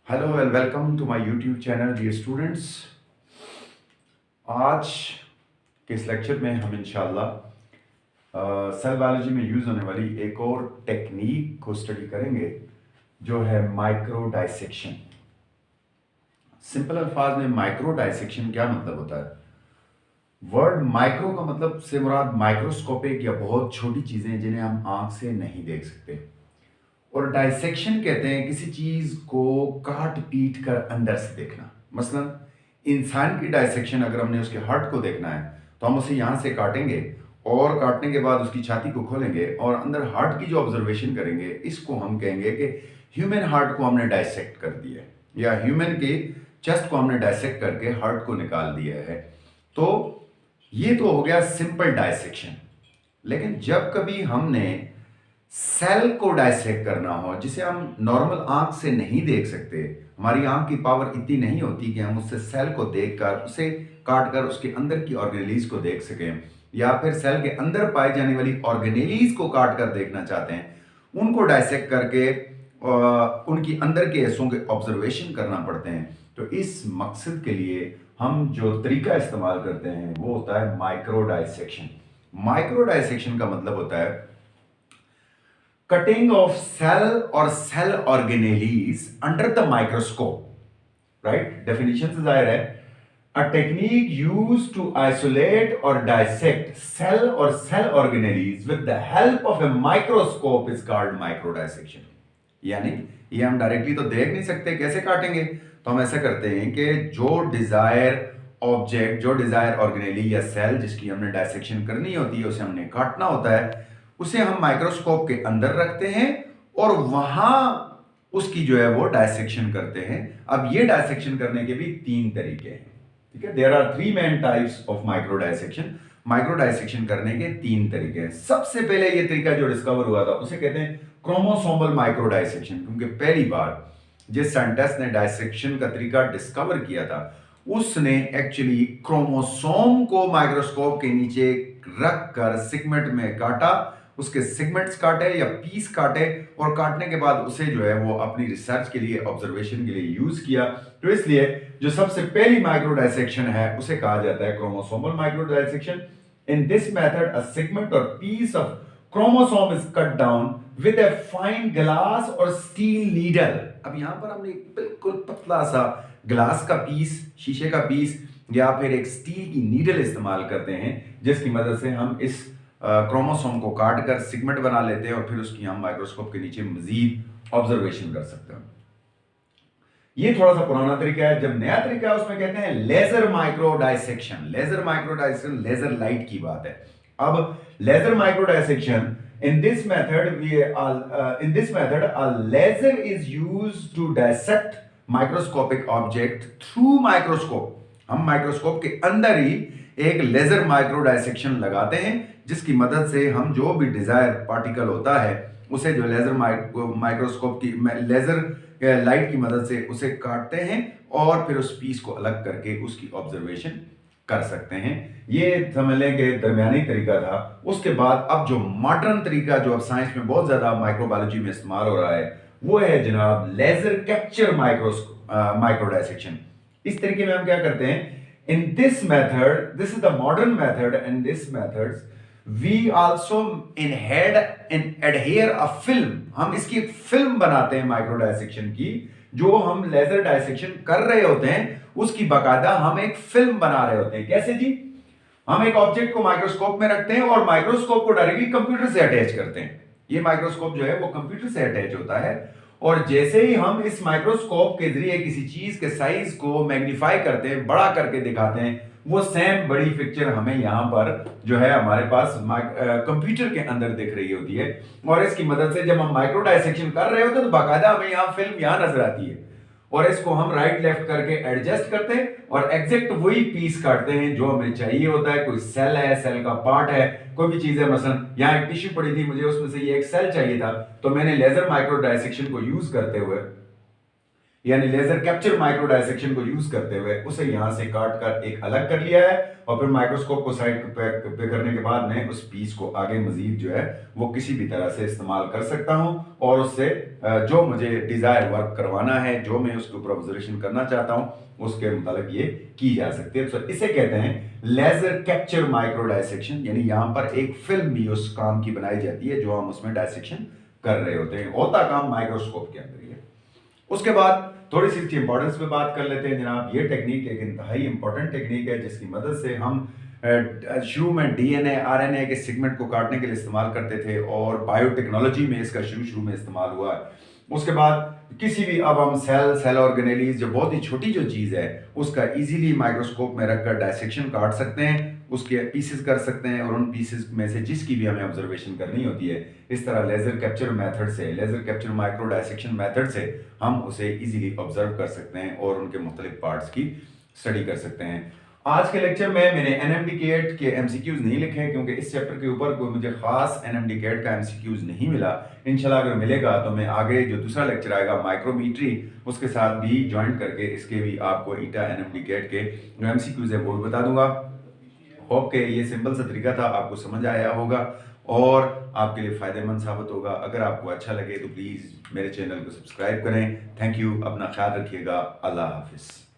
Hello and welcome to my YouTube channel dear students. आज के इस लेक्चर में हम इंशाल्लाह सेल बायोलॉजी में यूज़ होने वाली एक और टेक्निक को स्टडी करेंगे जो है माइक्रो डाइसेक्शन। सिंपल अल्फाज में माइक्रो डाइसेक्शन क्या मतलब होता है? वर्ड माइक्रो का मतलब से मुराद माइक्रोस्कोपिक या बहुत छोटी चीज़ें जिन्हें हम आंख से नहीं देख सकते, और डाइसेक्शन कहते हैं किसी चीज को काट पीट कर अंदर से देखना। मसलन इंसान की डाइसेक्शन, अगर हमने उसके हार्ट को देखना है तो हम उसे यहां से काटेंगे और काटने के बाद उसकी छाती को खोलेंगे और अंदर हार्ट की जो ऑब्जर्वेशन करेंगे, इसको हम कहेंगे कि ह्यूमन हार्ट को हमने डाइसेक्ट कर दिया है, या ह्यूमन के चेस्ट को हमने डाइसेक्ट करके हार्ट को निकाल दिया है। तो ये तो हो गया सिंपल डाइसेक्शन। लेकिन जब कभी हमने सेल को डाइसेक्ट करना हो, जिसे हम नॉर्मल आंख से नहीं देख सकते, हमारी आंख की पावर इतनी नहीं होती कि हम उससे सेल को देखकर उसे काट कर उसके अंदर की ऑर्गेनेलीज को देख सकें, या फिर सेल के अंदर पाई जाने वाली ऑर्गेनेलीज को काट कर देखना चाहते हैं, उनको डाइसेक्ट करके उनकी अंदर के हिस्सों के ऑब्जर्वेशन करना पड़ते हैं। तो इस मकसद के लिए हम जो तरीका इस्तेमाल करते हैं वो होता है माइक्रो डाइसेक्शन। माइक्रो डाइसेक्शन का मतलब होता है cutting of cell or cell organelles under the microscope, right? Definition से जाहिर है, a technique used to isolate or dissect cell or cell organelles with the help of a microscope is called microdissection। यानी ये हम directly तो देख नहीं सकते, कैसे काटेंगे? तो हम ऐसा करते हैं कि जो डिजायर ऑब्जेक्ट, जो डिजायर ऑर्गेनेली या सेल जिसकी हमने डायसेक्शन करनी होती है, उसे हमने काटना होता है, उसे हम माइक्रोस्कोप के अंदर रखते हैं और वहां उसकी जो है वो डायसेक्शन करते हैं। अब ये डायसेक्शन करने के भी तीन तरीके हैं, ठीक है? There are three main types of micro dissection. Micro dissection करने के तीन तरीके हैं। सबसे पहले ये तरीका जो डिस्कवर हुआ था उसे कहते हैं क्रोमोसोमल माइक्रो डायसेक्शन, क्योंकि पहली बार जिस साइंटिस्ट ने डायसेक्शन का तरीका डिस्कवर किया था उसने एक्चुअली क्रोमोसोम को माइक्रोस्कोप के नीचे रख कर सेगमेंट में काटा, उसके सेगमेंट्स काटे या पीस काटे, और काटने के बाद उसे जो है वो अपनी रिसर्च के लिए, ऑब्जर्वेशन के लिए यूज किया। तो इसलिए जो सबसे पहली माइक्रो डायसेक्शन है उसे कहा जाता है chromosomal micro dissection. In this method a segment or piece of chromosome is cut down with a fine glass or steel needle. अब यहां पर हमने एक बिल्कुल पतला सा ग्लास का पीस, शीशे का पीस, या फिर एक स्टील की नीडल इस्तेमाल करते हैं, जिसकी मदद से हम इस क्रोमोसोम को काट कर सिगमेंट बना लेते हैं और फिर उसकी हम माइक्रोस्कोप के नीचे मजीद ऑब्जर्वेशन कर सकते हैं। ये थोड़ा सा पुराना तरीका है। जब नया तरीका है उसमें कहते हैं laser micro dissection. Laser micro dissection laser light की बात है। अब laser micro dissection, in this method a laser is used to dissect microscopic object through microscope। हम माइक्रोस्कोप के अंदर ही एक लेजर माइक्रो डाइसेक्शन लगाते हैं, जिसकी मदद से हम जो भी डिजायर पार्टिकल होता है उसे जो लेजर माइक्रोस्कोप की लेजर लाइट की मदद से उसे काटते हैं और फिर उस पीस को अलग करके उसकी ऑब्जर्वेशन कर सकते हैं। ये समझ लें कि दरमियानी तरीका था। उसके बाद अब जो मॉडर्न तरीका जो अब साइंस में बहुत ज्यादा माइक्रोबायोलॉजी में इस्तेमाल हो रहा है वो है जनाब लेजर कैप्चर माइक्रो डाइसेक्शन। इस तरीके में हम क्या करते हैं, in this method, this is the modern method, and this methods we also adhere a film। हम इसकी एक फिल्म बनाते हैं माइक्रो डाइसेक्शन की। जो हम लेजर डाइसेक्शन कर रहे होते हैं उसकी बाकायदा हम एक फिल्म बना रहे होते हैं। कैसे जी? हम एक ऑब्जेक्ट को माइक्रोस्कोप में रखते हैं और माइक्रोस्कोप को डायरेक्टली कंप्यूटर से अटैच करते हैं। ये माइक्रोस्कोप जो है वो कंप्यूटर से अटैच होता है, और जैसे ही हम इस माइक्रोस्कोप के जरिए किसी चीज के साइज को मैग्नीफाई करते हैं, बड़ा करके दिखाते हैं, वो सेम बड़ी पिक्चर हमें यहां पर जो है हमारे पास कंप्यूटर के अंदर दिख रही होती है। और इसकी मदद से जब हम माइक्रो डाइसेक्शन कर रहे होते हैं तो बाकायदा हमें यहाँ फिल्म यहां नजर आती है, और इसको हम राइट लेफ्ट करके एडजस्ट करते हैं और एग्जैक्ट वही पीस काटते हैं जो हमें चाहिए होता है। कोई सेल है, सेल का पार्ट है, कोई भी चीज है, मसलन यहाँ एक टिश्यू पड़ी थी, मुझे उसमें से ये एक सेल चाहिए था, तो मैंने लेजर माइक्रो डाइसेक्शन को यूज करते हुए यानी लेजर कैप्चर माइक्रो डायसेक्शन को यूज करते हुए उसे यहां से काट कर एक अलग कर लिया है और फिर माइक्रोस्कोप को साइड पे करने के बाद में उस पीस को आगे मजीद जो है वो किसी भी तरह से इस्तेमाल कर सकता हूं और उससे जो मुझे डिजायर वर्क करवाना है, जो मैं उसके ऊपर ऑब्जर्वेशन करना चाहता हूं उसके मुताबिक ये की जा सकती है। तो इसे कहते हैं लेजर कैप्चर माइक्रो डायसेक्शन, यानी यहां पर एक फिल्म भी उस काम की बनाई जाती है जो हम उसमें डायसेक्शन कर रहे होते हैं। होता काम माइक्रोस्कोप के अंदर ही है। उसके बाद थोड़ी सी इसकी इंपॉर्टेंस पे बात कर लेते हैं जनाब। ये टेक्निक एक इंतहाई इंपॉर्टेंट टेक्निक है जिसकी मदद से हम शुरू में डीएनए आरएनए के सेगमेंट को काटने के लिए इस्तेमाल करते थे और बायोटेक्नोलॉजी में इसका शुरू में इस्तेमाल हुआ है। उसके बाद किसी भी अब हम सेल ऑर्गेनेलीज जो बहुत ही छोटी जो चीज़ है उसका इजीली माइक्रोस्कोप में रखकर डायसेक्शन काट सकते हैं, उसके पीसेस कर सकते हैं और उन पीसेस में से जिसकी भी हमें ऑब्जर्वेशन करनी होती है इस तरह लेजर कैप्चर मेथड से, laser capture micro dissection method से हम उसे इजीली ऑब्जर्व कर सकते हैं और उनके मुख्तलिफ पार्ट्स की स्टडी कर सकते हैं। आज के लेक्चर में मैंने एनएमडीकेट के एमसीक्यूज नहीं लिखे हैं क्योंकि इस चैप्टर के ऊपर कोई मुझे खास एनएमडीकेट का एमसीक्यूज नहीं मिला। इंशाल्लाह अगर मिलेगा तो मैं आगे जो दूसरा लेक्चर आएगा माइक्रोमीट्री उसके साथ भी ज्वाइन करके इसके भी आपको ईटा एनएमडीकेट के जो एमसीक्यूज है वो भी बता दूंगा। होप के ये सिंपल सा तरीका था, आपको समझ आया होगा और आपके लिए फ़ायदेमंद साबित होगा। अगर आपको अच्छा लगे तो प्लीज़ मेरे चैनल को सब्सक्राइब करें। थैंक यू, अपना ख्याल रखिएगा। अल्लाह हाफिज़।